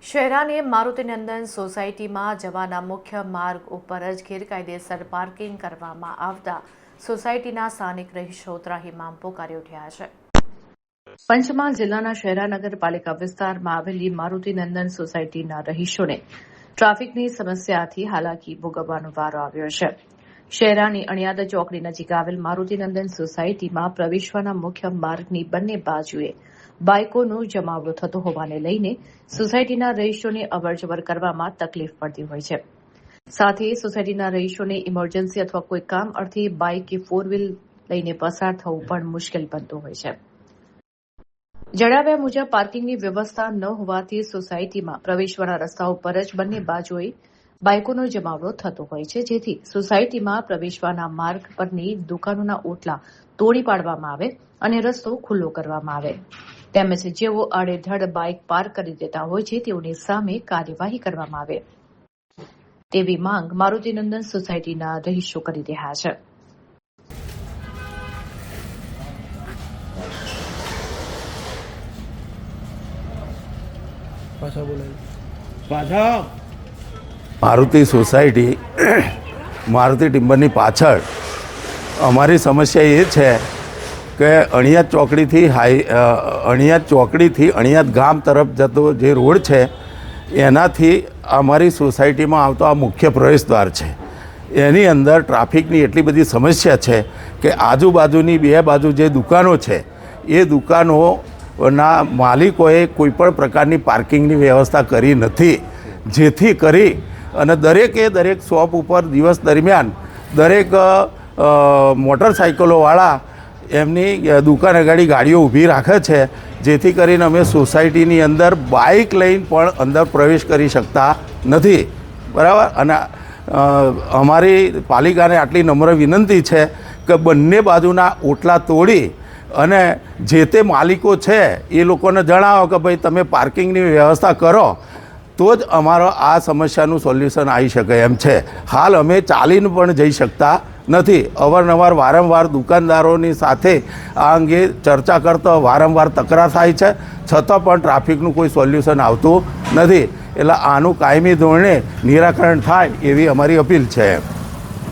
શહેરાની મારુતિનંદન સોસાયટીમાં જવાના મુખ્ય માર્ગ ઉપર જ ગેરકાયદેસર પાર્કિંગ કરવામાં આવતા સોસાયટીના સ્થાનિક રહીશો ત્રાહિમામ પોકારી ઉઠ્યા છે। પંચમહાલ જિલ્લાના શહેરા નગરપાલિકા વિસ્તારમાં આવેલી મારુતિનંદન સોસાયટીના રહીશોને ટ્રાફિકની સમસ્યાથી હાલાકી ભોગવવાનો વારો આવ્યો છે। શહેરાની અણિયાદ ચોકડી નજીક આવેલ મારુતિનંદન સોસાયટીમાં પ્રવેશવાના મુખ્ય માર્ગની બંને બાજુએ બાઇકોનો જમાવડો થતો હોવાને લઈને સોસાયટીના રહીશોને અવરજવર કરવામાં તકલીફ પડતી હોય છે। સાથે સોસાયટીના રહીશોને ઇમરજન્સી અથવા કોઈ કામ અર્થે બાઇક કે ફોર વ્હીલ લઈને પસાર થવું પણ મુશ્કેલ બનતું હોય છે। જણાવ્યા મુજબ પાર્કિંગની વ્યવસ્થા ન હોવાથી સોસાયટીમાં પ્રવેશવાના રસ્તા ઉપર જ બંને બાજુએ બાઇકોનો જમાવડો થતો હોય છે, જેથી સોસાયટીમાં પ્રવેશવાના માર્ગ પરની દુકાનોના ઓટલા તોડી પાડવામાં આવે અને રસ્તો ખુલ્લો કરવામાં આવે તેમજ જેઓ આડેધડ બાઇક પાર્ક કરી દેતા હોય છે તેઓની સામે કાર્યવાહી કરવામાં આવે તેવી માંગ મારુતિનંદન સોસાયટીના રહીશો કરી રહ્યા છે। મારુતિ સોસાયટી મારુતિ ટિમ્બરની પાછળ અમારી સમસ્યા એ છે કે અણિયાદ ચોકડીથી અણિયાદ ગામ તરફ જતો જે રોડ છે એનાથી અમારી સોસાયટીમાં આવતો આ મુખ્ય પ્રવેશદ્વાર છે। એની અંદર ટ્રાફિકની એટલી બધી સમસ્યા છે કે આજુબાજુની બે બાજુ જે દુકાનો છે એ દુકાનોના માલિકોએ કોઈપણ પ્રકારની પાર્કિંગની વ્યવસ્થા કરી નથી, જેથી કરી અને દરેક શોપ ઉપર દિવસ દરમિયાન દરેક મોટરસાઇકલોવાળા એમની દુકાન આગળ ગાડીઓ ઊભી રાખે છે, જેથી કરીને અમે સોસાયટીની અંદર બાઇક લઈને પણ અંદર પ્રવેશ કરી શકતા નથી, બરાબર। અને અમારી પાલિકાને આટલી નમ્ર વિનંતી છે કે બંને બાજુના ઓટલા તોડી અને જે તે માલિકો છે એ લોકોને જણાવો કે ભાઈ તમે પાર્કિંગની વ્યવસ્થા કરો તો જ અમારો આ સમસ્યાનું સોલ્યુશન આવી શકે એમ છે। હાલ અમે ચાલીને પણ જઈ શકતા નથી। અવારનવાર વારંવાર દુકાનદારોની સાથે આ અંગે ચર્ચા કરતો વારંવાર તકરાર થાય છે, છતાં પણ ટ્રાફિકનું કોઈ સોલ્યુશન આવતું નથી। એટલે આનું કાયમી ધોરણે નિરાકરણ થાય એવી અમારી અપીલ છે।